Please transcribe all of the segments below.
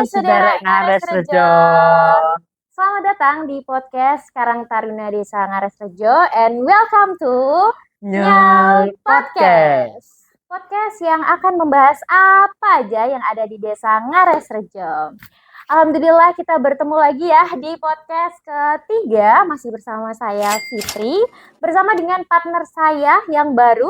Sederek Ngares Rejo. Selamat datang di podcast Karang Taruna Desa Ngares Rejo and welcome to Nyal Podcast. Podcast yang akan membahas apa aja yang ada di Desa Ngares Rejo. Alhamdulillah kita bertemu lagi ya di podcast ketiga, masih bersama saya Fitri, bersama dengan partner saya yang baru,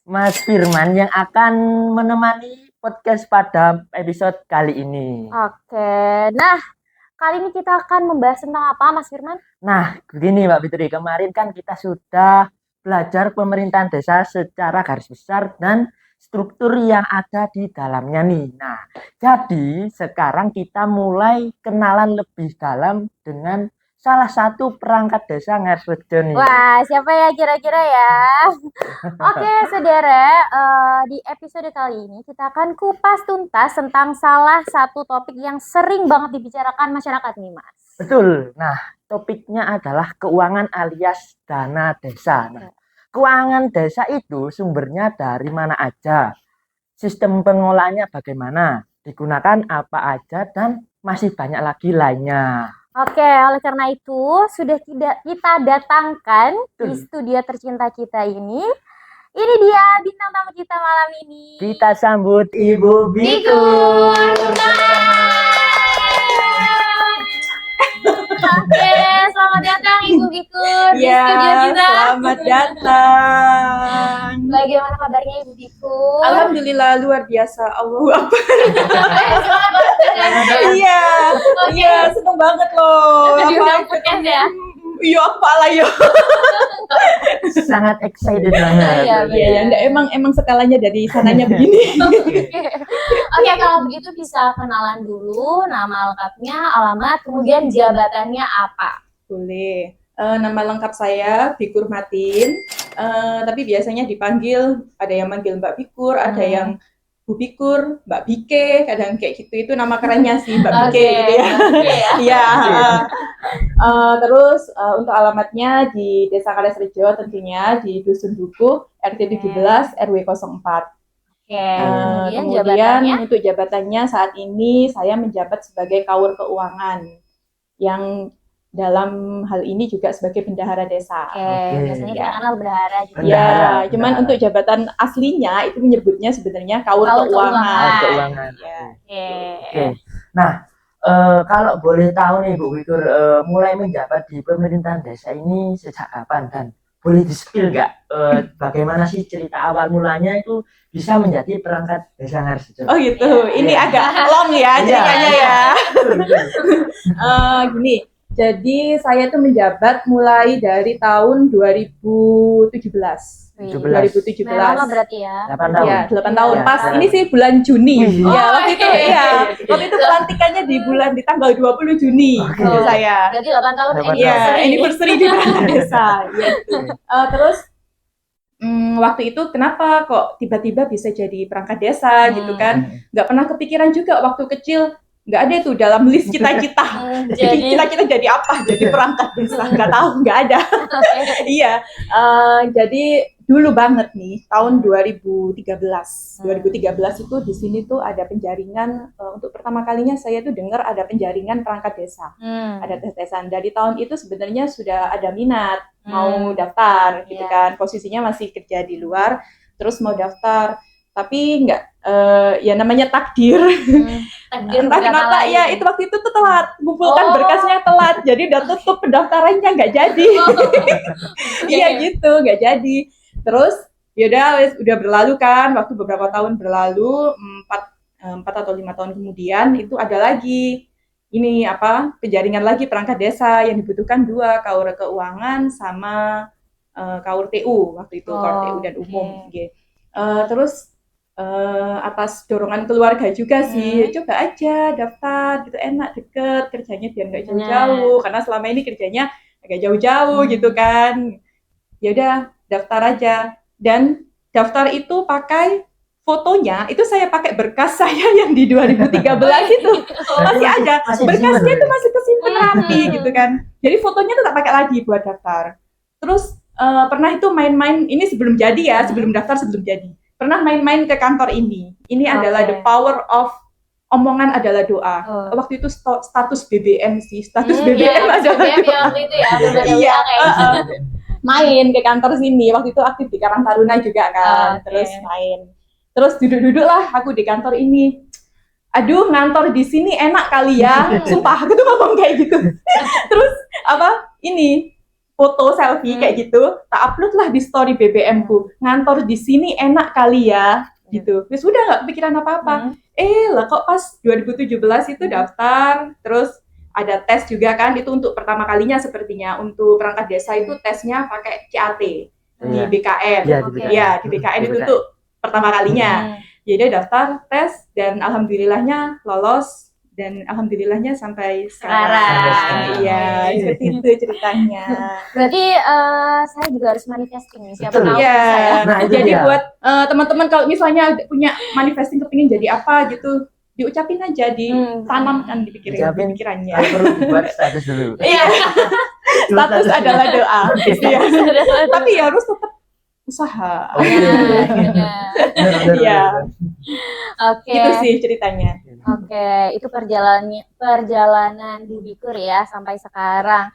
Mas Firman yang akan menemani podcast pada episode kali ini. Oke, nah kali ini kita akan membahas tentang apa, Mas Firman? Nah, begini Mbak Fitri, kemarin kan kita sudah belajar pemerintahan desa secara garis besar dan struktur yang ada di dalamnya nih. Nah, jadi sekarang kita mulai kenalan lebih dalam dengan salah satu perangkat desa Ngares Rejo nih. Wah, siapa ya kira-kira ya? Oke, saudara, di episode kali ini kita akan kupas tuntas tentang salah satu topik yang sering banget dibicarakan masyarakat nih, Mas. Betul. Nah, topiknya adalah keuangan alias dana desa. Nah, keuangan desa itu sumbernya dari mana aja? Sistem pengelolaannya bagaimana? Digunakan apa aja dan masih banyak lagi lainnya. Oke, oleh karena itu sudah kita datangkan di Betul. studio tercinta kita ini. Ini dia bintang tamu kita malam ini. Kita sambut Ibu Biku. Oke, selamat datang Ibu Bikur di studio kita. Selamat datang. Bagaimana kabarnya Ibu Bikur? Alhamdulillah luar biasa. Allahu Akbar. Selamat Iya, iya seneng banget loh. diundang podcast ya. Iya apalah yo. Sangat excited banget. Iya, Iya, enggak emang skalanya dari sananya begini. Oke, kalau begitu bisa kenalan dulu nama lengkapnya, alamat, kemudian jabatannya apa? Boleh. Nama lengkap saya Bikur Matin. Tapi biasanya dipanggil, ada yang manggil Mbak Bikur, ada yang Bu Bikur, Mbak Bike, kadang kayak gitu. Itu nama kerennya sih Mbak Bike gitu ya. Iya. Terus untuk alamatnya di Desa Ngares Rejo tentunya di Dusun Dukuh RT 17 RW 04. Oke, Kemudian jabatannya? untuk jabatannya saat ini saya menjabat sebagai Kaur Keuangan yang dalam hal ini juga sebagai bendahara desa. Oke, biasanya kita Ya. kenal bendahara gitu. Bendahara. Ya, cuman untuk jabatan aslinya itu menyebutnya sebenarnya Kaur Kaur Keuangan. Keuangan. Ya. Oke. Oke. Nah, kalau boleh tahu nih Bu Bikur, mulai menjabat di pemerintahan desa ini sejak kapan dan boleh di-spill nggak bagaimana sih cerita awal mulanya itu bisa menjadi perangkat desa Ngares Rejo? Oh gitu, ini Iya. agak long ya ceritanya Iya. ya. Gini, jadi saya tuh menjabat mulai dari tahun 2017. 17. Lumayan lama berarti ya. 8 tahun. Ya, 8 tahun. Iya. Pas ini sih bulan Juni. Wih. Ya, Oh, waktu itu iya. ya. Waktu itu pelantikannya di tanggal 20 Juni Oke. gitu saya. Berarti 8 tahun 8 Iya, anniversary. anniversary di perangkat desa. Ya, gitu. Terus waktu itu kenapa kok tiba-tiba bisa jadi perangkat desa gitu kan? Nggak pernah kepikiran juga waktu kecil. Nggak ada tuh dalam list cita-cita. Jadi cita-cita jadi apa? Jadi perangkat desa. Nggak tahu, nggak ada. Iya, jadi dulu banget nih tahun 2013. 2013 itu di sini tuh ada penjaringan untuk pertama kalinya saya tuh dengar ada penjaringan perangkat desa. Ada tes-tesan. Dari tahun itu sebenarnya sudah ada minat mau daftar gitu Iya. kan. Posisinya masih kerja di luar, terus mau daftar. Tapi nggak ya namanya takdir. Takdir Entah kenapa ya itu waktu itu tuh telat Oh. mengumpulkan berkasnya telat jadi udah tutup pendaftarannya nggak jadi. Iya gitu nggak jadi. Terus yaudah udah berlalu kan waktu beberapa tahun berlalu 4 atau 5 tahun kemudian itu ada lagi ini penjaringan lagi perangkat desa yang dibutuhkan 2 Kaur Keuangan sama Kaur TU waktu itu Kaur TU dan umum gitu. Terus atas dorongan keluarga juga sih coba aja daftar gitu enak deket kerjanya biar nggak jauh-jauh karena selama ini kerjanya agak jauh-jauh gitu kan ya udah daftar aja dan daftar itu pakai fotonya itu saya pakai berkas saya yang di 2013 itu masih ada berkasnya itu masih kesimpan rapi gitu kan jadi fotonya tetap pakai lagi buat daftar terus pernah itu main-main ini sebelum jadi ya sebelum daftar sebelum jadi pernah main-main ke kantor ini adalah the power of omongan adalah doa. Oh. Waktu itu status BBM sih, status Iya, BBM adalah BBM ya doa. waktu itu ya, belum ada Iya, WA kayak gitu. main ke kantor sini. Waktu itu aktif di Karang Taruna juga kan, Oke. terus main. Terus duduk-duduk lah aku di kantor ini. Aduh, ngantor di sini enak kali ya. Sumpah, aku tuh ngomong kayak gitu. Terus ini foto selfie kayak gitu, tak upload lah di story BBM ku. Ngantor di sini enak kali ya, gitu. Terus udah nggak kepikiran apa-apa. Lah kok pas 2017 itu daftar, terus ada tes juga kan, itu untuk pertama kalinya sepertinya. Untuk perangkat desa itu tesnya pakai CAT di BKN. Iya, di Oke. BKN. Ya, di BKN itu tuh pertama kalinya. Jadi daftar tes dan alhamdulillahnya lolos dan alhamdulillahnya sampai sekarang. Sekarang. Sampai sekarang. Iya, seperti itu ceritanya. Berarti saya juga harus manifesting nih, siapa Betul. tahu Iya. bisa ya. Nah, itu Jadi dia. buat teman-teman kalau misalnya punya manifesting kepingin jadi apa gitu, diucapin aja, ditanamkan di Ucapin. pikirannya. Perlu dibuat status dulu. Iya. Status adalah doa. Iya. Tapi ya harus tetap usaha. Oke. Benar. Iya. Oke. Gitu sih ceritanya. Oke, itu perjalanan di Bikur ya sampai sekarang.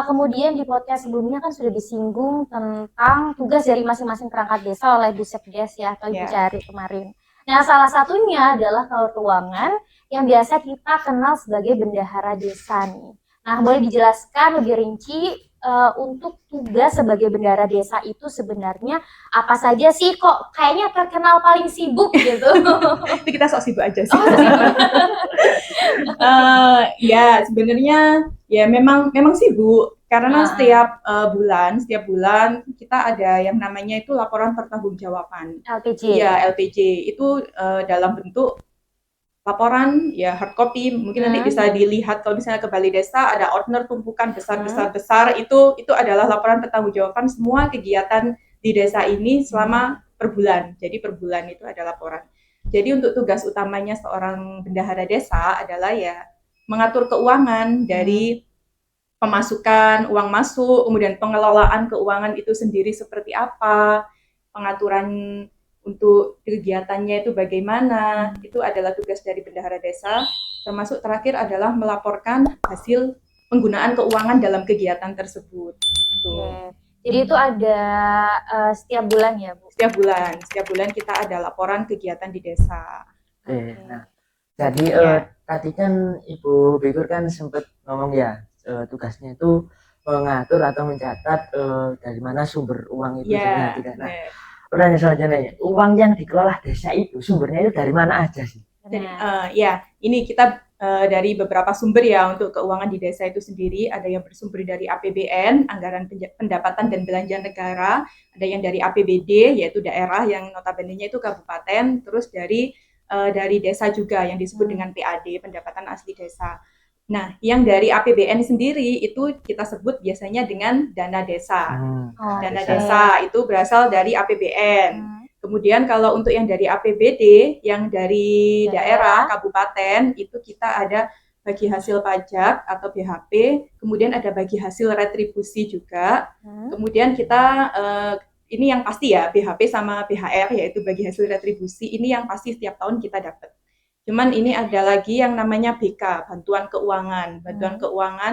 Kemudian di podcast sebelumnya kan sudah disinggung tentang tugas dari masing-masing perangkat desa oleh Bu Sekdes ya atau Ibu Ya. Cari kemarin. Nah, salah satunya adalah keuangan yang biasa kita kenal sebagai bendahara desa nih. Nah, boleh dijelaskan lebih rinci untuk tugas sebagai bendahara desa itu sebenarnya apa saja sih, kok kayaknya terkenal paling sibuk gitu. Itu kita sok sibuk aja sih. Oh, sibuk. Ya sebenarnya ya memang sibuk karena setiap bulan kita ada yang namanya itu laporan pertanggungjawaban. LPJ. Ya LPJ itu dalam bentuk laporan ya hard copy, mungkin nanti bisa dilihat kalau misalnya ke Balai Desa ada ordner tumpukan besar itu adalah laporan pertanggungjawaban semua kegiatan di desa ini selama per bulan. Jadi per bulan itu ada laporan. Jadi untuk tugas utamanya seorang bendahara desa adalah ya mengatur keuangan dari pemasukan, uang masuk, kemudian pengelolaan keuangan itu sendiri seperti apa, pengaturan untuk kegiatannya itu bagaimana, itu adalah tugas dari bendahara desa. Termasuk terakhir adalah melaporkan hasil penggunaan keuangan dalam kegiatan tersebut. Oke. Jadi itu ada setiap bulan ya, Bu? Setiap bulan kita ada laporan kegiatan di desa. Oke, nah, jadi tadi kan Ibu Bikur kan sempat ngomong ya, tugasnya itu mengatur atau mencatat dari mana sumber uang itu sebenarnya tidak. Nah, pertanyaan selanjutnya, uang yang dikelola desa itu sumbernya itu dari mana aja sih? Jadi, ya, ini kita dari beberapa sumber ya untuk keuangan di desa itu sendiri. Ada yang bersumber dari APBN, Anggaran Pendapatan dan Belanja Negara. Ada yang dari APBD, yaitu daerah yang notabene-nya itu kabupaten. Terus dari desa juga yang disebut dengan PAD, Pendapatan Asli Desa. Nah, yang dari APBN sendiri itu kita sebut biasanya dengan dana desa. Dana desa itu berasal dari APBN. Kemudian kalau untuk yang dari APBD, yang dari daerah, kabupaten, itu kita ada bagi hasil pajak atau BHP, kemudian ada bagi hasil retribusi juga. Kemudian kita, ini yang pasti ya, BHP sama BHR, yaitu bagi hasil retribusi, ini yang pasti setiap tahun kita dapat. Cuman ini ada lagi yang namanya BK, bantuan keuangan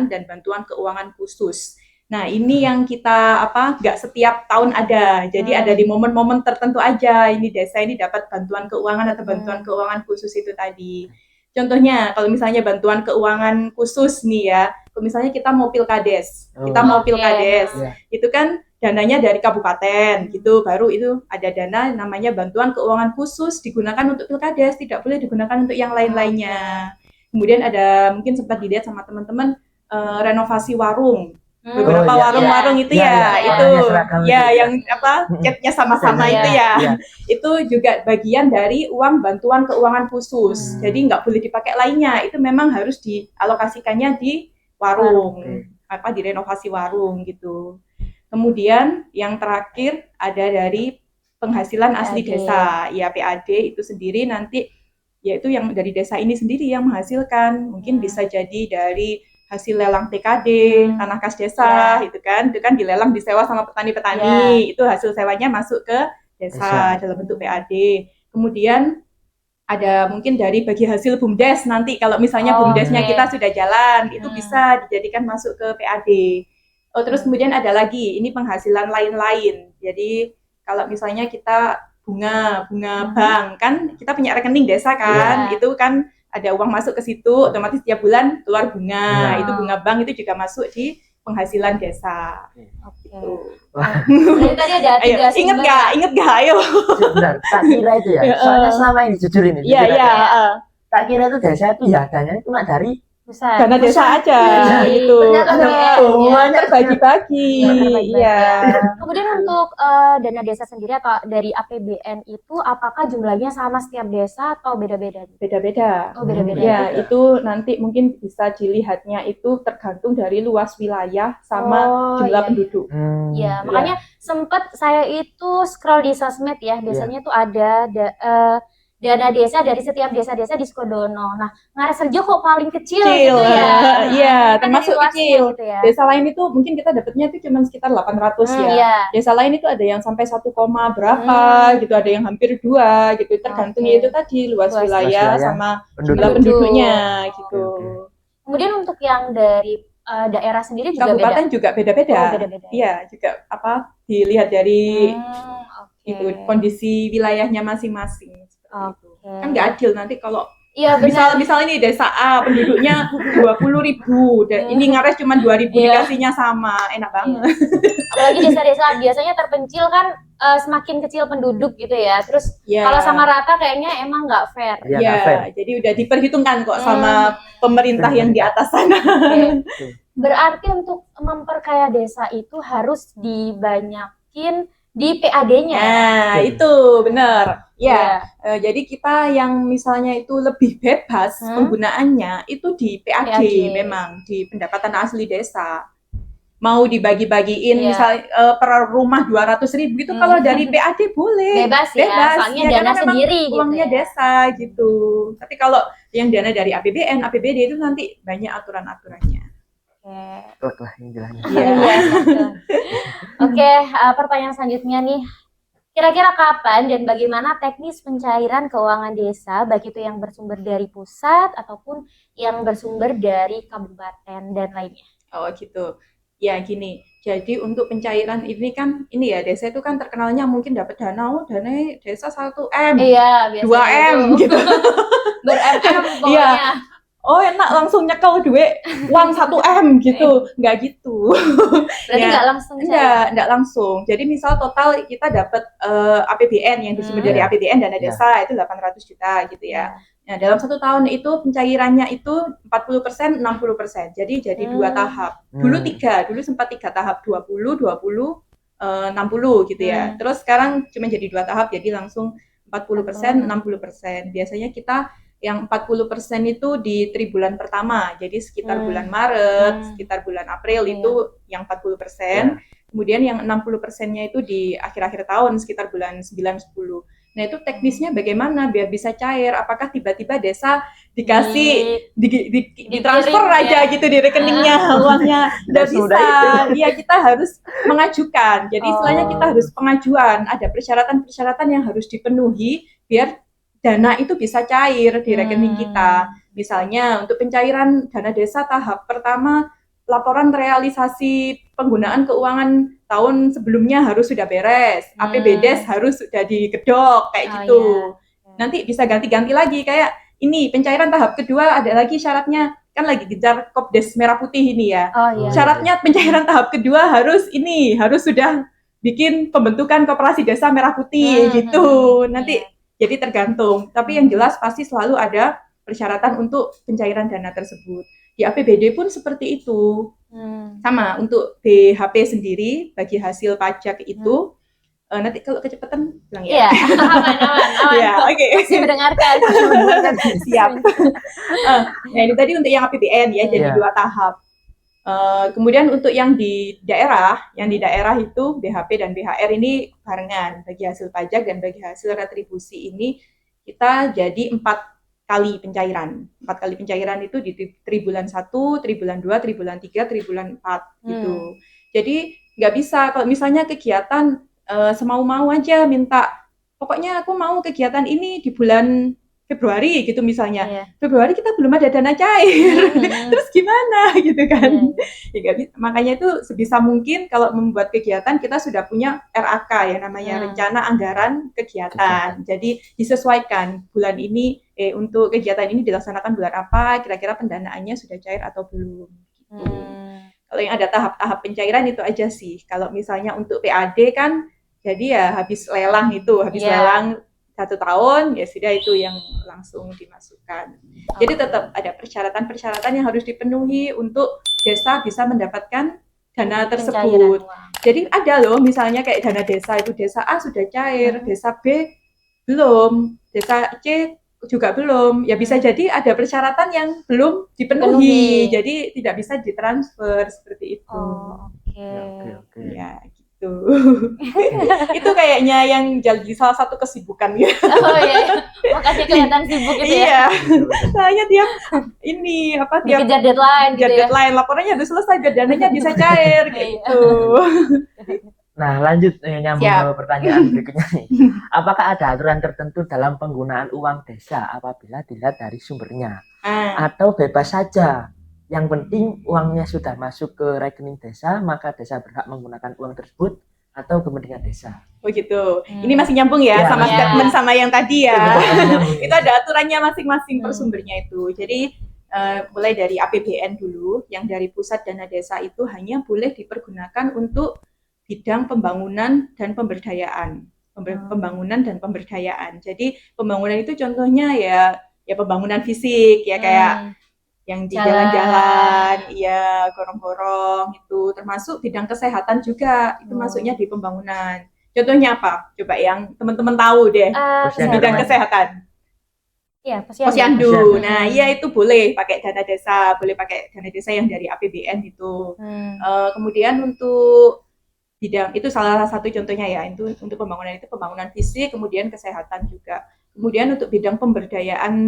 dan bantuan keuangan khusus. Nah, ini yang kita nggak setiap tahun ada. Jadi ada di momen-momen tertentu aja. Ini desa ini dapat bantuan keuangan atau bantuan keuangan khusus itu tadi. Contohnya, kalau misalnya bantuan keuangan khusus nih ya, kalau misalnya kita mau pilkades, itu kan dananya dari kabupaten gitu, baru itu ada dana namanya bantuan keuangan khusus digunakan untuk pilkades, tidak boleh digunakan untuk yang lain-lainnya. Kemudian ada mungkin sempat dilihat sama teman-teman renovasi warung. Beberapa warung-warung itu yang catnya sama-sama itu ya. Itu juga bagian dari uang bantuan keuangan khusus. Jadi nggak boleh dipakai lainnya. Itu memang harus dialokasikannya di warung, di renovasi warung gitu. Kemudian yang terakhir ada dari penghasilan asli desa, ya PAD itu sendiri nanti yaitu yang dari desa ini sendiri yang menghasilkan. Mungkin bisa jadi dari hasil lelang TKD, tanah kas desa, itu kan dilelang disewa sama petani-petani, itu hasil sewanya masuk ke desa dalam bentuk PAD. Kemudian ada mungkin dari bagi hasil BUMDes nanti kalau misalnya BUMDesnya oke. kita sudah jalan, itu Hmm. bisa dijadikan masuk ke PAD. Oh, terus kemudian ada lagi, ini penghasilan lain-lain. Jadi kalau misalnya kita bunga bank kan kita punya rekening desa kan, Iya. itu kan ada uang masuk ke situ, otomatis tiap bulan keluar bunga. Iya. Itu bunga bank itu juga masuk di penghasilan desa. Oke. Gitu. Jadi tadi ada Ayo, 3 inget sumber. gak? Ayo. Sebentar, tak kira itu ya. Soalnya selama ini jujur ini. Iya, jujur iya. aja. Tak kira itu desa itu ya dananya cuma dari Pusat. Dana desa aja Iya. gitu. Ternyata Ada banyak. semuanya terbagi-bagi. Iya, terbagi-bagi. Iya. Kemudian untuk dana desa sendiri atau dari APBN itu apakah jumlahnya sama setiap desa atau beda-beda? Beda-beda. Oh, beda-beda. Ya, Beda. itu nanti mungkin bisa dilihatnya itu tergantung dari luas wilayah sama jumlah iya. penduduk. Iya, makanya sempet saya itu scroll di sosmed ya, biasanya tuh ada dana desa dari setiap desa-desa di Sukodono. Nah, Ngaresrejo kok paling kecil gitu ya? Iya, Kan termasuk dari luasnya kecil. gitu ya. Desa lain itu mungkin kita dapatnya itu cuma sekitar 800 ya. Iya. Desa lain itu ada yang sampai 1, berapa gitu, ada yang hampir 2 gitu. Tergantung Oke. itu tadi luas Luas wilayah wilayah, sama penduduk. jumlah penduduknya gitu. Oke. Kemudian untuk yang dari daerah sendiri juga Kabupaten beda. juga beda-beda. Oh, beda-beda. Iya, juga dilihat dari Oke. itu kondisi wilayahnya masing-masing. Seperti itu. Oke. Kan nggak adil nanti kalau Iya, benar. misal ini desa A penduduknya 20.000 dan ini Ngares cuma 2.000 Iya. dikasihnya sama, enak banget. Apalagi desa-desa biasanya terpencil kan semakin kecil penduduk gitu ya. Terus Ya. kalau sama rata kayaknya emang nggak fair. Iya, Ya, nggak fair. jadi udah diperhitungkan kok sama pemerintah yang di atas sana. Oke. Berarti untuk memperkaya desa itu harus dibanyakin di PAD-nya. Nah, Betul. itu benar. Iya. Ya, jadi kita yang misalnya itu lebih bebas penggunaannya itu di PAD memang di pendapatan asli desa. Mau dibagi-bagiin Iya. misalnya per rumah 200.000 gitu, kalau dari PAD boleh. Bebas ya, soalnya Ya, dana karena memang sendiri gitu uangnya ya. desa gitu. Tapi kalau yang dana dari APBN, APBD itu nanti banyak aturan-aturannya. Oke. Klek lah istilahnya. Iya. Iya, betul. Oke, pertanyaan selanjutnya nih. Kira-kira kapan dan bagaimana teknis pencairan keuangan desa, baik itu yang bersumber dari pusat ataupun yang bersumber dari kabupaten dan lainnya? Oh gitu. Ya gini, jadi untuk pencairan ini kan, ini ya desa itu kan terkenalnya mungkin dapat dana desa 1M, Iya, 2M gitu. Ber-MM pokoknya. Iya. Oh enak langsung nyekel duit uang 1M gitu, nggak gitu. Berarti Ya. nggak langsung cair. Enggak langsung. Jadi misal total kita dapat APBN yang bersumber dari Iya. APBN dana Iya. desa itu 800 juta gitu ya. Nah, dalam 1 tahun itu pencairannya itu 40%, 60%. Jadi 2 tahap. Dulu sempat 3 tahap, 20, 20, 60 gitu ya. Terus sekarang cuma jadi 2 tahap, jadi langsung 40%, 60%. Biasanya kita yang 40% itu di tribulan pertama, jadi sekitar bulan Maret, sekitar bulan April itu yang 40%. Kemudian yang 60%-nya itu di akhir-akhir tahun, sekitar bulan 9, 10. Nah itu teknisnya bagaimana biar bisa cair? Apakah tiba-tiba desa dikasih ditransfer aja gitu di rekeningnya uangnya? Nggak bisa. Iya, kita harus mengajukan. Jadi istilahnya kita harus pengajuan. Ada persyaratan-persyaratan yang harus dipenuhi biar dana itu bisa cair di rekening kita. Misalnya untuk pencairan dana desa tahap pertama, laporan realisasi penggunaan keuangan tahun sebelumnya harus sudah beres, APBDes harus sudah digedok kayak gitu. Nanti bisa ganti-ganti lagi kayak ini pencairan tahap kedua ada lagi syaratnya, kan lagi kejar Kopdes Merah Putih ini ya. Syaratnya pencairan tahap kedua harus sudah bikin pembentukan koperasi desa Merah Putih gitu. Nanti jadi tergantung, tapi yang jelas pasti selalu ada persyaratan untuk pencairan dana tersebut. Di APBD pun seperti itu. Sama untuk BHP sendiri bagi hasil pajak itu nanti kalau kecepatan bilang ya. Iya, aman. Ya, oke. Masih mendengarkan. Siap. Nah ini tadi untuk yang APBN ya, jadi 2 tahap. Kemudian untuk yang di daerah itu BHP dan BHR ini barengan, bagi hasil pajak dan bagi hasil retribusi ini kita jadi 4 kali pencairan. 4 kali pencairan itu di tribulan 1, tribulan 2, tribulan 3, tribulan 4 gitu. Jadi nggak bisa kalau misalnya kegiatan semau-mau aja minta, pokoknya aku mau kegiatan ini di bulan Februari gitu misalnya. Iya. Februari kita belum ada dana cair. Terus gimana gitu kan? Iya. Ya, nggak bisa. Makanya itu sebisa mungkin kalau membuat kegiatan kita sudah punya RAK ya namanya rencana anggaran kegiatan. Jadi disesuaikan bulan ini untuk kegiatan ini dilaksanakan bulan apa, kira-kira pendanaannya sudah cair atau belum gitu. Kalau yang ada tahap-tahap pencairan itu aja sih. Kalau misalnya untuk PAD kan jadi ya habis lelang itu, lelang 1 tahun ya sudah itu yang langsung dimasukkan. Jadi tetap ada persyaratan-persyaratan yang harus dipenuhi untuk desa bisa mendapatkan dana tersebut. Jadi ada loh misalnya kayak dana desa itu desa A sudah cair, desa B belum, desa C juga belum. Ya bisa jadi ada persyaratan yang belum dipenuhi. Jadi tidak bisa ditransfer seperti itu. Oke. Ya gitu. Itu kayaknya yang jadi salah satu kesibukan ya. Oh iya, makanya kelihatan sibuk gitu ya. Iya, saya tiap ini apa tiap dikejar deadline gitu ya. deadline laporannya udah selesai, biar dananya bisa cair gitu. Nah lanjut nyambung ke pertanyaan berikutnya nih. Apakah ada aturan tertentu dalam penggunaan uang desa apabila dilihat dari sumbernya? Atau bebas saja? Yang penting uangnya sudah masuk ke rekening desa, maka desa berhak menggunakan uang tersebut atau kepentingan desa. Oh gitu. Ini masih nyambung ya, sama statement sama yang tadi ya. Itu ada aturannya masing-masing per sumbernya itu. Jadi mulai dari APBN dulu, yang dari pusat dana desa itu hanya boleh dipergunakan untuk bidang pembangunan dan pemberdayaan. Pembangunan dan pemberdayaan. Jadi pembangunan itu contohnya ya pembangunan fisik ya kayak yang di jalan-jalan, iya gorong-gorong itu, termasuk bidang kesehatan juga itu masuknya di pembangunan. Contohnya apa? Coba yang teman-teman tahu deh bidang kesehatan. Iya, Posyandu. Nah, iya itu boleh pakai dana desa, boleh pakai dana desa yang dari APBN itu. Kemudian untuk bidang itu salah satu contohnya ya, itu untuk pembangunan itu pembangunan fisik, kemudian kesehatan juga. Kemudian untuk bidang pemberdayaan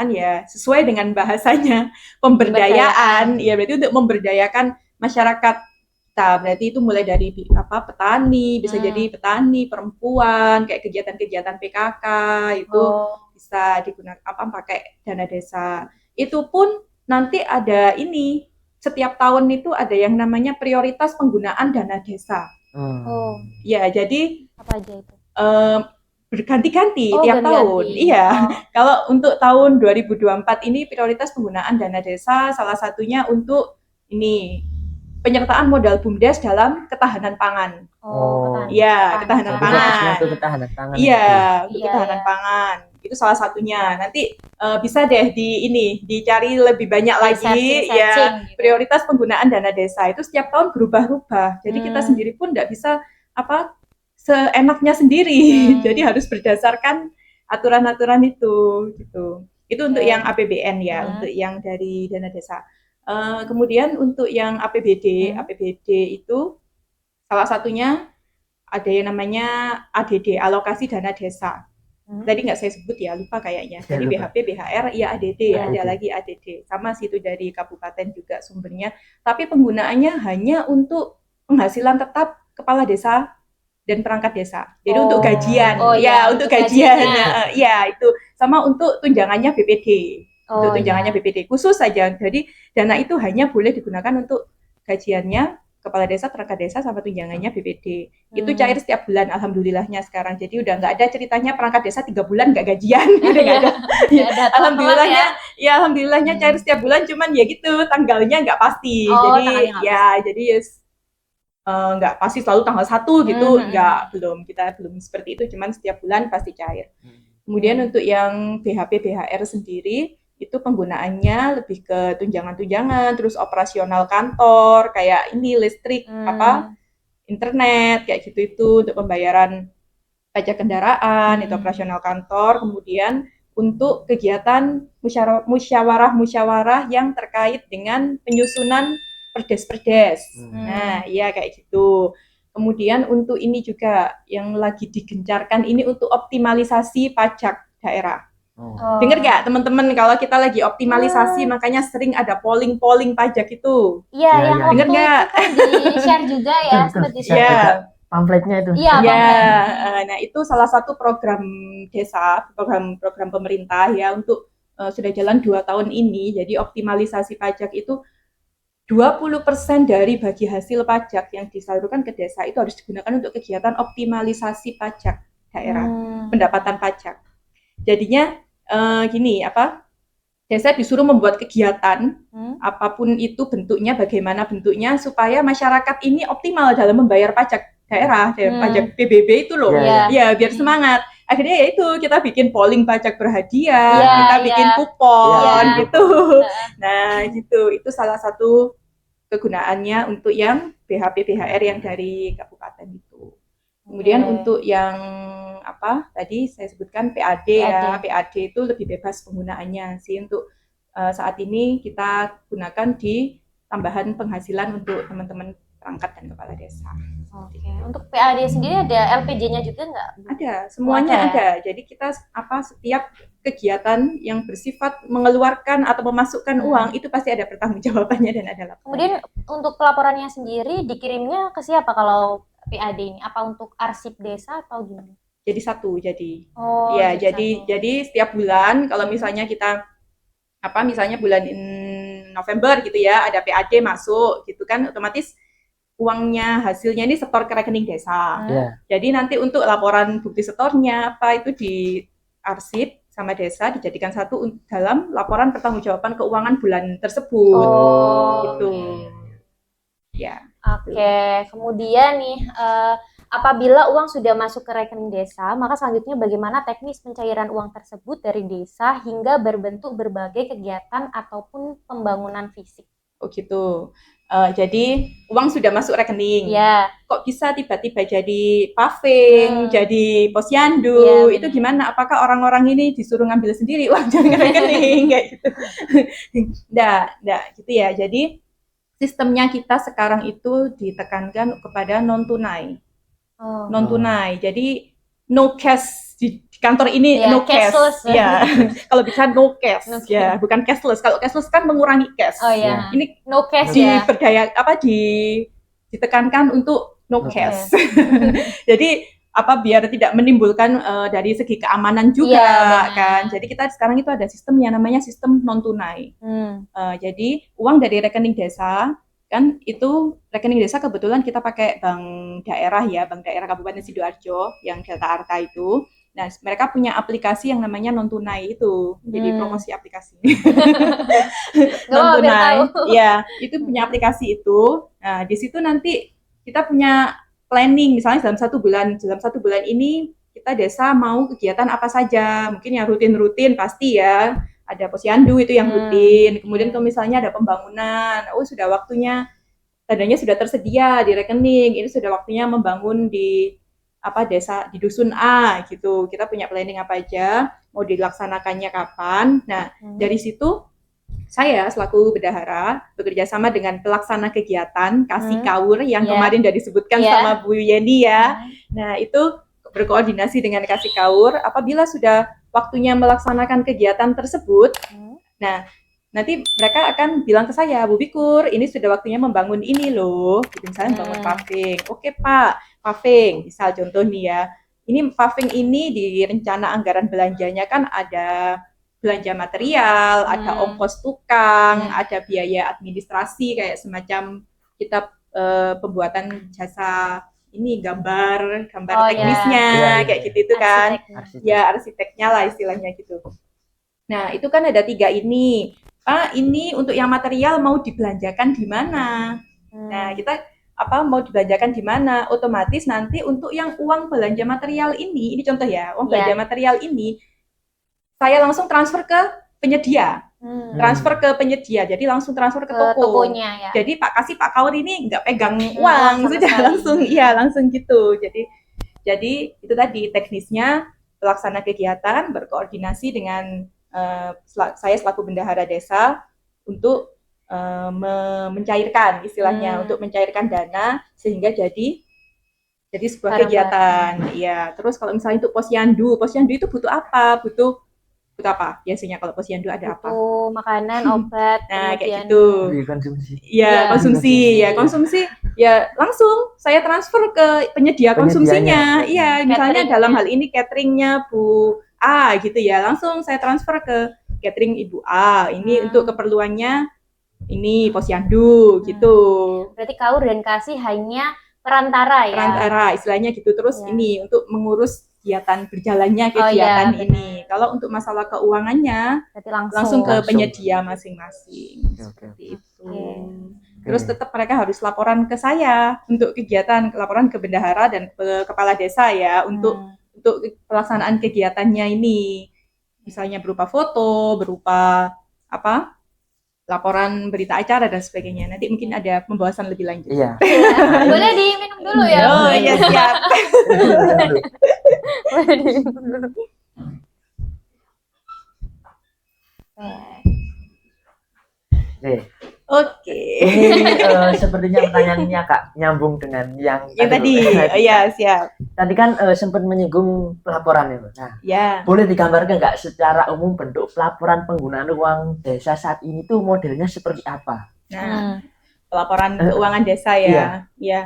ya sesuai dengan bahasanya pemberdayaan ya berarti untuk memberdayakan masyarakat kita, berarti itu mulai dari petani, bisa jadi petani perempuan kayak kegiatan-kegiatan PKK itu bisa digunakan pakai dana desa. Itu pun nanti ada ini setiap tahun itu ada yang namanya prioritas penggunaan dana desa. Ya jadi apa aja itu? Berganti-ganti tiap tahun. Iya. Kalau untuk tahun 2024 ini prioritas penggunaan dana desa salah satunya untuk ini penyertaan modal BUMDes dalam ketahanan pangan. Iya, ketahanan pangan. Untuk ketahanan pangan. Iya, untuk ketahanan pangan. Itu salah satunya. Nanti bisa deh dicari lebih banyak lagi ya prioritas penggunaan dana desa itu setiap tahun berubah-ubah. Jadi kita sendiri pun enggak bisa seenaknya sendiri. Jadi harus berdasarkan aturan-aturan itu gitu. Itu untuk yang APBN ya, untuk yang dari dana desa. Kemudian untuk yang APBD itu salah satunya ada yang namanya ADD, alokasi dana desa. Tadi nggak saya sebut ya, lupa kayaknya. Jadi BHP, BHR, ya ADD, ada lagi ADD. Sama sih itu dari kabupaten juga sumbernya. Tapi penggunaannya hanya untuk penghasilan tetap kepala desa dan perangkat desa. Jadi untuk gajian, untuk gajian. Ya itu sama untuk tunjangannya BPD. Untuk tunjangannya BPD khusus saja. Jadi dana itu hanya boleh digunakan untuk gajiannya kepala desa, perangkat desa, sama tunjangannya BPD. Itu cair setiap bulan, alhamdulillahnya sekarang. Jadi udah nggak ada ceritanya perangkat desa 3 bulan nggak gajian. Udah nggak ada. Alhamdulillahnya cair setiap bulan. Cuman ya gitu, tanggalnya nggak pasti. Jadi nggak pasti selalu tanggal 1 gitu, kita belum seperti itu, cuman setiap bulan pasti cair. Kemudian untuk yang BHP BHR sendiri itu penggunaannya lebih ke tunjangan-tunjangan, terus operasional kantor kayak ini listrik, internet kayak gitu itu untuk pembayaran pajak kendaraan, itu operasional kantor. Kemudian untuk kegiatan musyawarah yang terkait dengan penyusunan perdes. Nah, iya kayak gitu. Kemudian untuk ini juga yang lagi digencarkan ini untuk optimalisasi pajak daerah. Dengar nggak teman-teman kalau kita lagi optimalisasi makanya sering ada polling pajak itu. Iya, yang dengar nggak? Kan di-share juga ya, sempat di-share. pamfletnya itu. Iya, Ya, pamflet. nah itu salah satu program desa, program pemerintah ya untuk sudah jalan 2 tahun ini. Jadi optimalisasi pajak itu 20% dari bagi hasil pajak yang disalurkan ke desa itu harus digunakan untuk kegiatan optimalisasi pajak daerah, pendapatan pajak. Jadinya gini, desa disuruh membuat kegiatan apapun itu bentuknya, bagaimana bentuknya supaya masyarakat ini optimal dalam membayar pajak daerah, pajak PBB itu loh. Iya. Ya, biar semangat. Akhirnya ya itu kita bikin polling pajak berhadiah, Iya, kita iya. bikin kupon Iya. gitu. Nah, gitu. Itu salah satu kegunaannya untuk yang BHP BHR yang dari kabupaten itu. Kemudian untuk yang tadi saya sebutkan PAD ya, PAD itu lebih bebas penggunaannya sih untuk saat ini kita gunakan di tambahan penghasilan untuk teman-teman perangkat dan kepala desa. Oke. Untuk PAD sendiri ada LPJ-nya juga nggak? Ada, semuanya ada. Jadi kita setiap kegiatan yang bersifat mengeluarkan atau memasukkan uang itu pasti ada pertanggungjawabannya dan ada laporan. Kemudian untuk pelaporannya sendiri dikirimnya ke siapa kalau PAD ini? Apa untuk arsip desa atau gimana? Jadi satu, jadi. Oh, ya, jadi setiap bulan kalau misalnya kita misalnya bulan November gitu ya, ada PAD masuk gitu kan, otomatis uangnya hasilnya ini setor ke rekening desa. Jadi nanti untuk laporan bukti setornya itu diarsip sama desa dijadikan satu dalam laporan pertanggungjawaban keuangan bulan tersebut. Gitu. Ya. Oke, kemudian nih apabila uang sudah masuk ke rekening desa, maka selanjutnya bagaimana teknis pencairan uang tersebut dari desa hingga berbentuk berbagai kegiatan ataupun pembangunan fisik. Oh gitu. Jadi uang sudah masuk rekening. Kok bisa tiba-tiba jadi paving, jadi posyandu? Itu gimana? Apakah orang-orang ini disuruh ngambil sendiri uang dari rekening kayak gitu? Nggak gitu ya. Jadi sistemnya kita sekarang itu ditekankan kepada non tunai. Non tunai. Jadi no cash di kantor ini, no cash. Ya, kalau bisa no cash. Ya, bukan cashless. Kalau cashless kan mengurangi cash. Ini no cash ditekankan untuk no cash. Jadi biar tidak menimbulkan dari segi keamanan juga kan. Jadi kita sekarang itu ada sistem yang namanya sistem non tunai. Jadi uang dari rekening desa kan itu rekening desa kebetulan kita pakai bank daerah Kabupaten Sidoarjo yang Delta Arta itu. Nah, mereka punya aplikasi yang namanya non tunai itu. Jadi promosi aplikasi. Non tunai. Ya, itu punya aplikasi itu. Nah, di situ nanti kita punya planning misalnya dalam satu bulan ini kita desa mau kegiatan apa saja. Mungkin yang rutin-rutin pasti ya. Ada posyandu itu yang rutin. Kemudian kalau misalnya ada pembangunan, sudah waktunya tandanya sudah tersedia di rekening. Ini sudah waktunya membangun di desa di dusun A gitu. Kita punya planning apa aja, mau dilaksanakannya kapan. Nah, dari situ saya selaku bendahara bekerja sama dengan pelaksana kegiatan Kasih Kaur yang kemarin sudah disebutkan sama Bu Yeni ya. Nah, itu berkoordinasi dengan Kasih Kaur apabila sudah waktunya melaksanakan kegiatan tersebut. Nah, nanti mereka akan bilang ke saya, Bu Bikur, ini sudah waktunya membangun ini loh. Gitu, misalnya membangun paving. Oke Pak, paving. Misal contoh nih ya, ini paving ini di rencana anggaran belanjanya kan ada belanja material, ada ongkos tukang, ada biaya administrasi kayak semacam kita pembuatan jasa ini gambar teknisnya kayak gitu itu kan. Ya arsiteknya lah istilahnya gitu. Nah, itu kan ada 3 ini. Pak, ini untuk yang material mau dibelanjakan di mana? Nah, kita mau dibelanjakan di mana? Otomatis nanti untuk yang uang belanja material ini contoh ya, uang belanja material ini saya langsung transfer ke penyedia. Jadi langsung transfer ke toko. Tokonya, ya. Jadi Pak Kaur ini nggak pegang uang, sudah langsung gitu. Jadi itu tadi teknisnya pelaksana kegiatan berkoordinasi dengan saya selaku bendahara desa untuk mencairkan istilahnya untuk mencairkan dana sehingga jadi sebuah kegiatan. Ya, terus kalau misalnya untuk posyandu itu butuh apa? Butuh apa? Biasanya kalau posyandu ada apa? Butuh makanan, obat. Nah, kayak gitu. Konsumsi. Ya, konsumsi. Ya, langsung saya transfer ke penyedia konsumsinya. Iya, misalnya Catering. dalam hal ini cateringnya Bu A gitu ya, langsung saya transfer ke catering Ibu A. Ini untuk keperluannya ini posyandu gitu. Berarti KAUR dan KASI hanya perantara ya. Perantara istilahnya gitu. Terus Ya. ini untuk mengurus kegiatan berjalannya Oh, iya, kegiatan benar. ini. Kalau untuk masalah keuangannya Berarti langsung ke Langsung. penyedia masing-masing. Oke. Seperti itu. Oke. Terus tetap mereka harus laporan ke saya untuk kegiatan, laporan ke bendahara dan ke kepala desa ya untuk pelaksanaan kegiatannya ini. Misalnya berupa foto, berupa apa? Laporan berita acara dan sebagainya. Nanti mungkin ada pembahasan lebih lanjut. Iya. Boleh diminum dulu ya. Oh iya siap. Boleh diminum dulu. Oke. Oke. Ini sepertinya pertanyaannya Kak nyambung dengan yang Tadi. Oh iya siap. Tadi kan sempat menyinggung pelaporan itu. Nah, Ya. boleh digambarkan nggak secara umum bentuk pelaporan penggunaan uang desa saat ini tuh modelnya seperti apa? Nah, pelaporan keuangan desa ya. Iya. Ya.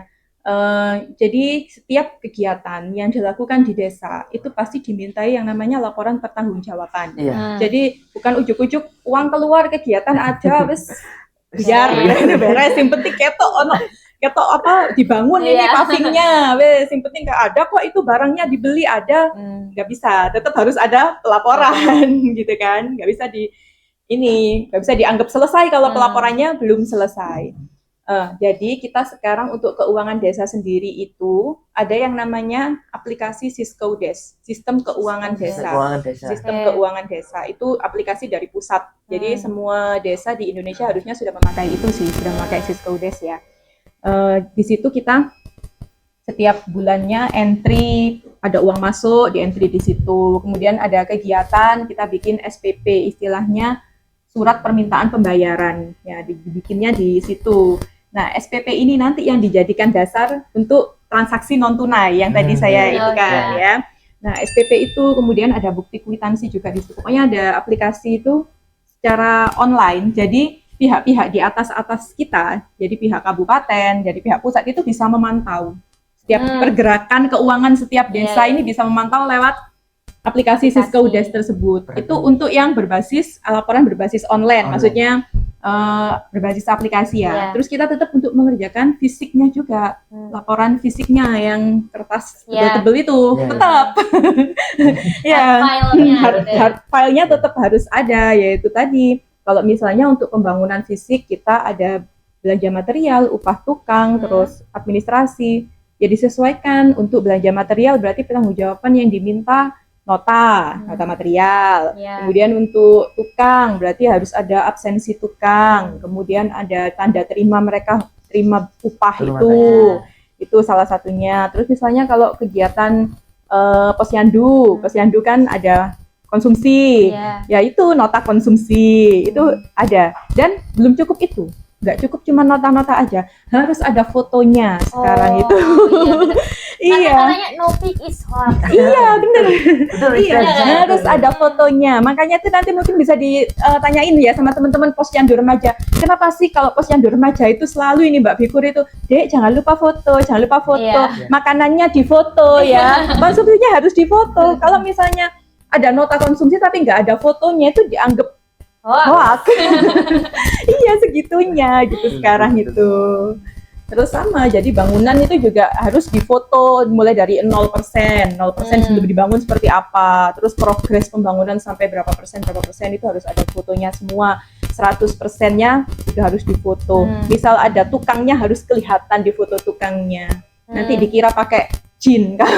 Jadi setiap kegiatan yang dilakukan di desa itu pasti dimintai yang namanya laporan pertanggungjawaban. Iya. Jadi bukan ujuk-ujuk uang keluar kegiatan ada wis biar Iya. beres yang penting ketok apa dibangun ini Iya. pavingnya wis yang penting nggak ada kok itu barangnya dibeli ada nggak bisa tetap harus ada pelaporan gitu kan nggak bisa dianggap selesai kalau pelaporannya belum selesai. Jadi kita sekarang untuk keuangan desa sendiri itu ada yang namanya aplikasi Siskoudes, sistem keuangan desa. Keuangan desa. Sistem keuangan desa itu aplikasi dari pusat. Jadi semua desa di Indonesia harusnya sudah memakai itu sih, sudah memakai Siskoudes ya. Di situ kita setiap bulannya entry, ada uang masuk di entry di situ. Kemudian ada kegiatan, kita bikin SPP, istilahnya surat permintaan pembayaran. Ya, dibikinnya di situ. Nah, SPP ini nanti yang dijadikan dasar untuk transaksi non tunai yang tadi saya itu kan ya. Nah, SPP itu kemudian ada bukti kwitansi juga di situ. Pokoknya ada aplikasi itu secara online. Jadi pihak-pihak di atas kita, jadi pihak kabupaten, jadi pihak pusat itu bisa memantau setiap pergerakan keuangan setiap desa ini bisa memantau lewat aplikasi Siskoudes tersebut. Itu untuk yang berbasis laporan berbasis online. Maksudnya berbasis aplikasi ya. Terus kita tetap untuk mengerjakan fisiknya juga, laporan fisiknya yang kertas tebel-tebel itu tetap. Ya, hard filenya tetap harus ada, yaitu tadi. Kalau misalnya untuk pembangunan fisik kita ada belanja material, upah tukang, terus administrasi, ya disesuaikan. Untuk belanja material berarti pertanggungjawaban yang diminta nota material. Kemudian untuk tukang berarti harus ada absensi tukang. Kemudian ada tanda terima mereka terima upah itu salah satunya. Terus misalnya kalau kegiatan posyandu kan ada konsumsi. Ya itu nota konsumsi itu ada. Dan belum cukup itu. Nggak cukup cuma nota-nota aja, harus ada fotonya sekarang itu. Iya. Katanya no pic is hot. Iya benar. Iya harus Betul. ada fotonya. Makanya itu nanti mungkin bisa ditanyain ya sama teman-teman posyandu remaja. Kenapa sih kalau posyandu remaja itu selalu ini Mbak Fikur itu, Dek jangan lupa foto. Makanannya difoto ya. Konsumsinya harus difoto. Kalau misalnya ada nota konsumsi tapi nggak ada fotonya itu dianggap hoax. Iya segitunya gitu sekarang itu. Terus sama, jadi bangunan itu juga harus difoto mulai dari 0%. 0% sebelum dibangun seperti apa. Terus progres pembangunan sampai berapa persen itu harus ada fotonya semua. 100%-nya juga harus difoto. Misal ada tukangnya harus kelihatan di foto tukangnya. Nanti dikira pakai jin kan.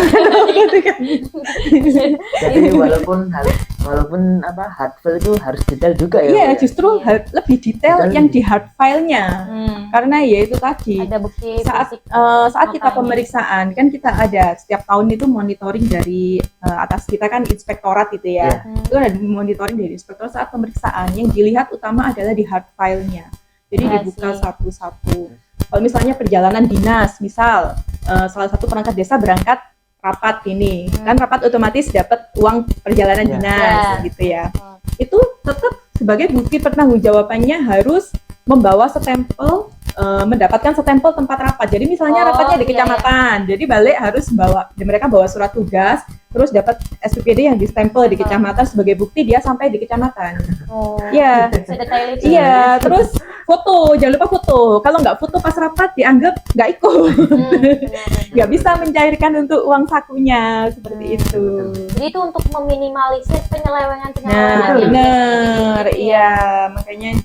Jadi walaupun hard file itu harus detail juga ya. Iya, justru lebih detail yang di hard file-nya. Karena ya itu tadi. Ada bukti saat kita pemeriksaan kan kita ada setiap tahun itu monitoring dari atas kita kan inspektorat itu ya. Itu ada monitoring dari inspektorat saat pemeriksaan. Yang dilihat utama adalah di hard file-nya. Jadi dibuka satu-satu. Kalau misalnya perjalanan dinas, misal salah satu perangkat desa berangkat rapat ini, kan rapat otomatis dapat uang perjalanan dinas gitu ya. Itu tetap sebagai bukti pertanggungjawabannya harus membawa stempel, mendapatkan stempel tempat rapat. Jadi misalnya rapatnya di kecamatan, jadi balik harus mereka bawa surat tugas, terus dapat SPPD yang distempel di kecamatan sebagai bukti dia sampai di kecamatan. Iya. Sedetail itu. Iya, terus foto, jangan lupa foto. Kalau nggak foto pas rapat dianggap nggak ikut. Nggak bisa mencairkan untuk uang sakunya seperti itu. Jadi itu untuk meminimalisir penyelewengan Nah, yang benar, iya. Makanya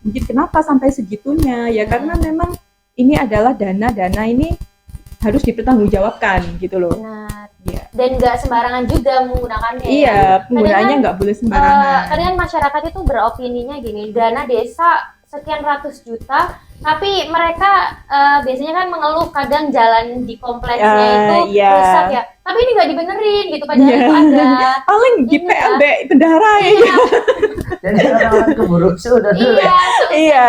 mungkin kenapa sampai segitunya? Ya karena memang ini adalah dana ini harus dipertanggungjawabkan gitu loh. Benar. Iya. Dan nggak sembarangan juga menggunakannya. Iya, penggunaannya nggak boleh sembarangan. Kadang kan masyarakat itu beropininya gini, dana desa sekian ratus juta, tapi mereka biasanya kan mengeluh kadang jalan di kompleksnya itu rusak ya. Tapi ini nggak dibenerin gitu, padahal itu ada. Paling di PLB bendahara ya. Jadi orang-orang keburu sudah dulu ya. Iya.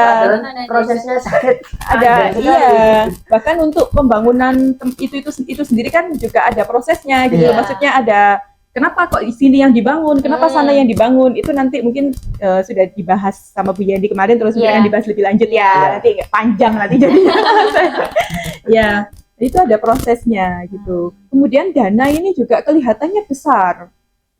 Prosesnya sakit. Ada, iya. Bahkan untuk pembangunan itu sendiri kan juga ada prosesnya gitu. Iya. Maksudnya ada kenapa kok di sini yang dibangun, kenapa sana yang dibangun, itu nanti mungkin sudah dibahas sama Bu Yandi kemarin, terus mungkin akan dibahas lebih lanjut ya. Nanti panjang nanti jadinya. Ya, itu ada prosesnya gitu. Kemudian dana ini juga kelihatannya besar.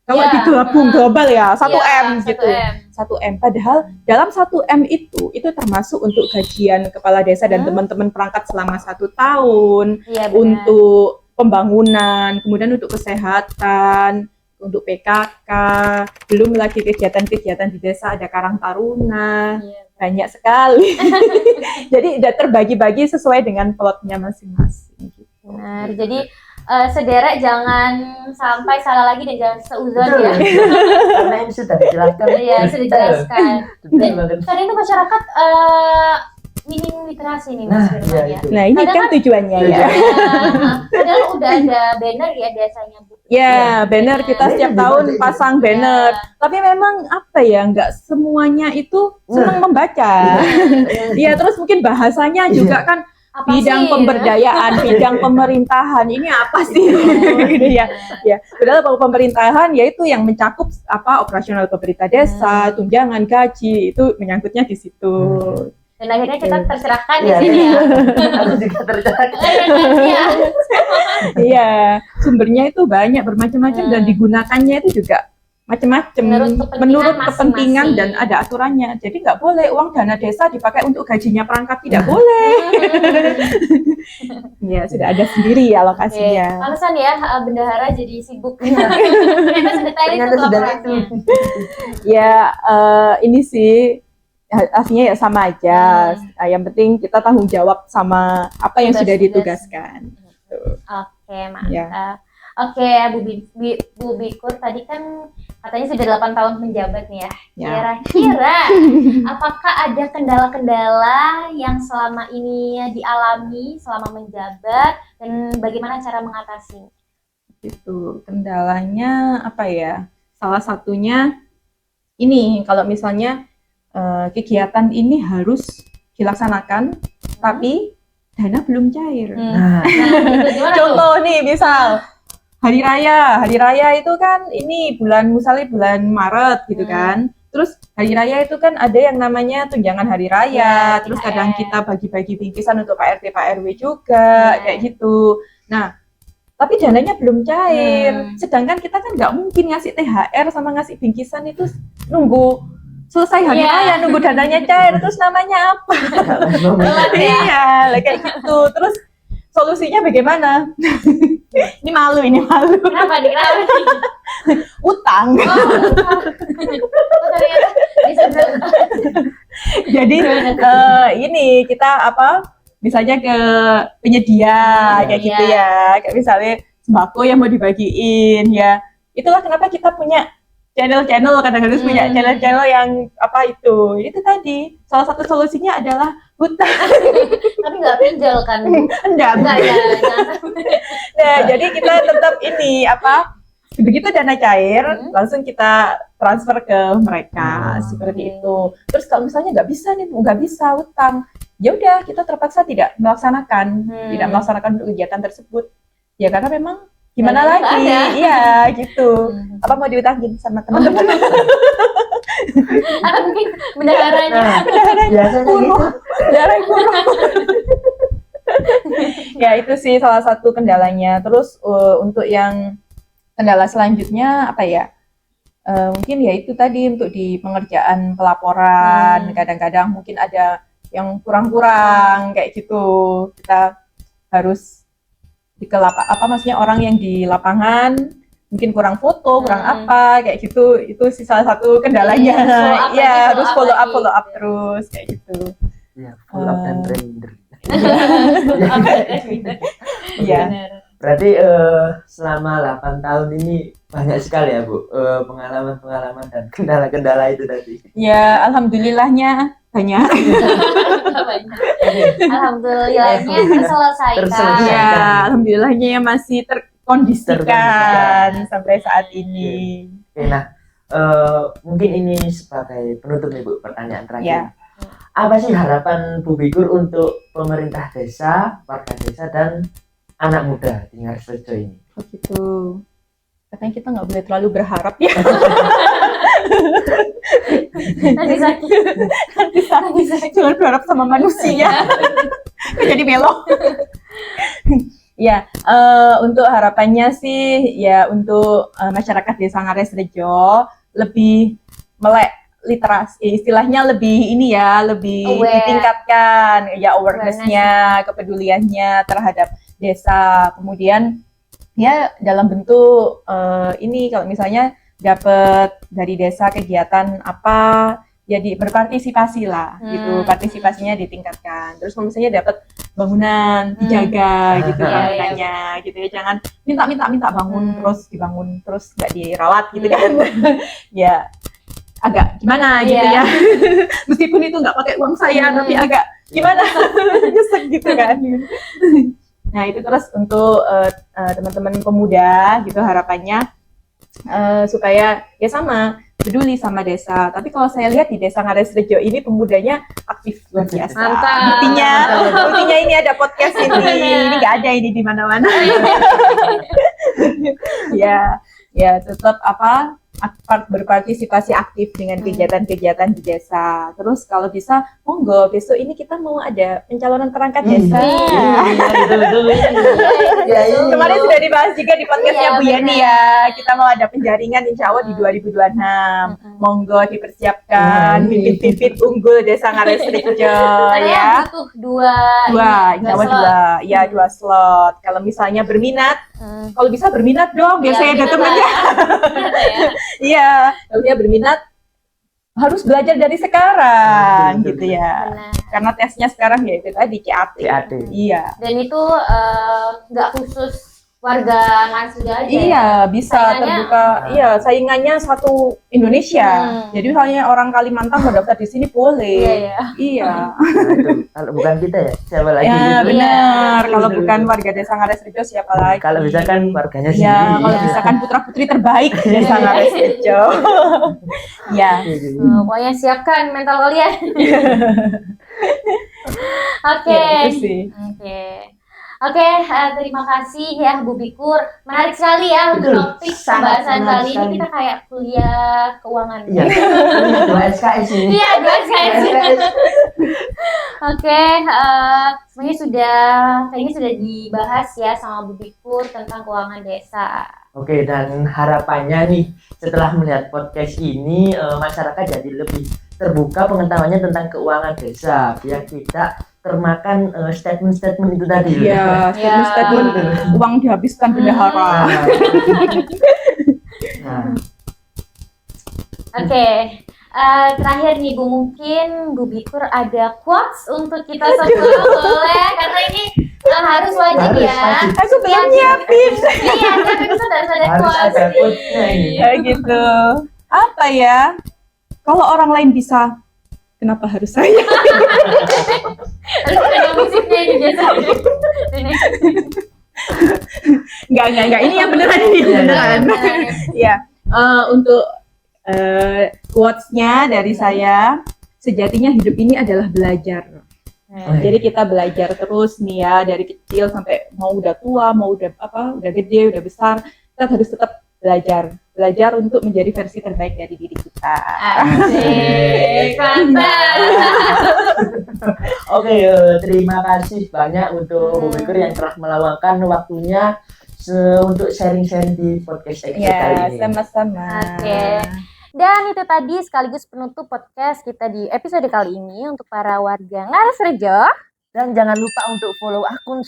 Kalau digabung global ya, 1M gitu. 1M. Padahal dalam 1M itu termasuk untuk gajian kepala desa dan teman-teman perangkat selama 1 tahun, untuk pembangunan, kemudian untuk kesehatan, untuk PKK, belum lagi kegiatan-kegiatan di desa, ada Karang Taruna, banyak sekali. Jadi udah terbagi-bagi sesuai dengan plotnya masing-masing. Gitu. Benar, jadi sederek jangan sampai salah lagi dan jangan seuzon ya. Karena ini sudah dijelaskan. Iya, sudah dijelaskan. Dan kadang itu masyarakat minim literasi nih Mas Firman ya. Nah ini kan tujuannya ya. Padahal udah ada banner ya biasanya Bu. Ya, banner kita setiap tahun pasang banner. Tapi memang apa ya, nggak semuanya itu senang membaca. Iya, terus mungkin bahasanya juga kan apa bidang pemberdayaan, bidang pemerintahan, ini apa sih? Gitu ya. Ya, padahal kalau pemerintahan yaitu yang mencakup operasional pemerintah desa, tunjangan gaji, itu menyangkutnya di situ. Dan akhirnya kita tercerahkan di sini ya. Aku juga tercerahkan. Iya, sumbernya itu banyak bermacam-macam dan digunakannya itu juga macam-macam menurut kepentingan dan ada aturannya. Jadi nggak boleh uang dana desa dipakai untuk gajinya perangkat, tidak boleh. Ya sudah ada sendiri ya alokasinya. Alasan ya bendahara jadi sibuk. Ternyata sedetail itu laporannya. Ya ini sih aslinya ya sama aja. Yang penting kita tanggung jawab sama apa yang sudah ditugaskan. Oke, mantap. Oke, Bu Bikur tadi kan katanya sudah 8 tahun menjabat nih ya. Kira-kira apakah ada kendala-kendala yang selama ini dialami selama menjabat dan bagaimana cara mengatasi? Itu kendalanya apa ya? Salah satunya ini kalau misalnya kegiatan ini harus dilaksanakan tapi dana belum cair. Contoh nih misal Hari raya itu kan ini misalnya bulan Maret gitu kan. Terus hari raya itu kan ada yang namanya tunjangan hari raya, terus kadang kita bagi-bagi bingkisan untuk Pak RT Pak RW juga kayak gitu. Nah, tapi dananya belum cair. Sedangkan kita kan nggak mungkin ngasih THR sama ngasih bingkisan itu nunggu selesai hari raya, nunggu dananya cair, terus namanya apa? Iya, kayak gitu. Terus solusinya bagaimana? Ini malu. Kenapa nih? Utang. Ternyata Jadi ini kita misalnya ke penyedia kayak gitu ya. Kayak misalnya sembako yang mau dibagiin ya. Itulah kenapa kita punya channel-channel, kadang harus punya channel-channel yang itu tadi salah satu solusinya adalah hutang. Tapi nggak pinjol kan? Enggak ya. Nah jadi kita tetap ini begitu dana cair langsung kita transfer ke mereka seperti itu. Terus kalau misalnya nggak bisa hutang, ya udah kita terpaksa tidak melaksanakan untuk kegiatan tersebut ya karena memang gimana Dananya lagi? nggak ada. Iya, gitu. Apa mau diutangin sama teman-teman? Atau mungkin bendaharanya. Nah, Bendaharanya biasanya kurung. gitu. Darah kurung. Ya, itu sih salah satu kendalanya. Terus untuk yang kendala selanjutnya apa ya? Mungkin ya itu tadi untuk di pengerjaan pelaporan, kadang-kadang mungkin ada yang kurang-kurang kayak gitu. Kita harus apa maksudnya orang yang di lapangan mungkin kurang foto, kurang apa kayak gitu. Itu sih salah satu kendalanya. Iya, harus follow up terus kayak gitu. Ya, full up dan render. Iya. Berarti selama 8 tahun ini banyak sekali ya Bu pengalaman-pengalaman dan kendala-kendala itu tadi. Ya, alhamdulillahnya banyak. Alhamdulillahnya terselesaikan. Ya, alhamdulillahnya ya masih terkondisikan sampai saat ini. Oke, nah mungkin ini sebagai penutup nih Bu, pertanyaan terakhir. Ya. Apa sih harapan Bu Bikur untuk pemerintah desa, warga desa dan anak muda di Ngaresrejo ini? Begitu. Katanya kita nggak boleh terlalu berharap ya. Nanti sakit. Jangan berharap sama manusia. Jadi melo. Ya, untuk harapannya sih ya untuk masyarakat Desa Ngaresrejo lebih melek literasi, istilahnya lebih ini ya, lebih ditingkatkan ya awareness-nya, kepeduliannya terhadap desa. Kemudian ya dalam bentuk ini kalau misalnya dapat dari desa kegiatan apa, jadi berpartisipasi lah gitu, partisipasinya ditingkatkan. Terus kalau misalnya dapat bangunan dijaga gitu bangunannya gitu ya, jangan minta bangun terus dibangun terus nggak dirawat gitu kan. Ya agak gimana gitu ya. Meskipun itu nggak pakai uang saya tapi agak gimana nyesek gitu kan. Nah itu terus untuk teman-teman pemuda gitu harapannya supaya ya sama peduli sama desa. Tapi kalau saya lihat di Desa Ngaresrejo ini pemudanya aktif luar biasa. Mantap. Buktinya ini ada podcast ini nggak ada ini di mana-mana. Ya tetap berpartisipasi aktif dengan kegiatan-kegiatan di desa. Terus kalau bisa, monggo besok ini kita mau ada pencalonan perangkat desa. Kemarin sudah dibahas juga di podcastnya Bu Yani ya. Kita mau ada penjaringan insya Allah di 2026. Monggo dipersiapkan bibit-bibit unggul Desa Ngaresrejo ya. Butuh dua, insya Allah dua slot. Kalau misalnya berminat, kalau bisa berminat dong, biar saya ada temannya. Iya, kalau dia berminat harus belajar dari sekarang gitu ya. Karena tesnya sekarang ya itu tadi CAT. Iya. Dan itu nggak khusus warga Ngaresrejo aja. Iya, bisa terbuka. Iya, saingannya satu Indonesia. Jadi misalnya orang Kalimantan mau daftar di sini boleh. Iya. Kalau bukan kita ya, siapa lagi? Ya, benar. Kalau bukan warga Desa Ngaresrejo siapa lagi? Kalau misalkan warganya sendiri. Ya, kalau misalkan putra-putri terbaik Desa Ngaresrejo. Ya. Pokoknya siapkan mental kalian. Oke. Oke, terima kasih ya Bu Bikur. Menarik sekali ya untuk topik pembahasan kali ini. Kita kayak kuliah keuangan. Iya, 2 SKS ini. Iya, 2 SKS. Oke, sebenarnya kayaknya sudah dibahas ya sama Bu Bikur tentang keuangan desa. Oke, dan harapannya nih setelah melihat podcast ini masyarakat jadi lebih terbuka pengetahuannya tentang keuangan desa, biar tidak termakan statement-statement itu tadi. Iya, statement uang dihabiskan bendahara. Oke, terakhir nih Bu, mungkin Bu Bikur ada quotes untuk kita semua boleh? Karena ini harus wajib ya. Aku belum nyiapin. Iya, tapi kita harus ada quotes. Kayak gitu. Apa ya? Kalau orang lain bisa, kenapa harus saya? Ada musiknya ini biasa. Enggak. Ini yang beneran ini beneran. Ya, untuk quotes-nya dari saya, sejatinya hidup ini adalah belajar. Jadi kita belajar terus nih ya, dari kecil sampai mau udah tua, mau udah udah gede, udah besar, kita harus tetap belajar untuk menjadi versi terbaik dari diri kita. Asik, mantap. Oke, terima kasih banyak untuk Bu Fikri yang telah meluangkan waktunya untuk sharing-sharing di podcast episode kali Ya, ini. sama-sama. Oke. Dan itu tadi sekaligus penutup podcast kita di episode kali ini untuk para warga Ngaresrejo. Dan jangan lupa untuk follow akun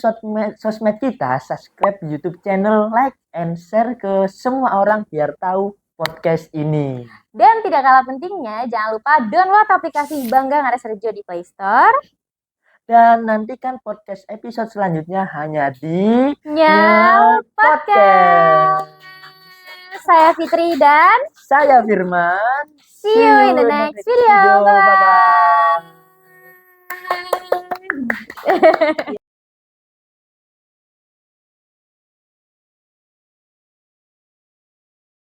sosmed kita, subscribe YouTube channel, like, and share ke semua orang biar tahu podcast ini. Dan tidak kalah pentingnya, jangan lupa download aplikasi Bangga Ngaresrejo di Play Store. Dan nantikan podcast episode selanjutnya hanya di Nyal Podcast. Saya Fitri dan saya Firman. see you in the next video. Bye-bye. Bye-bye.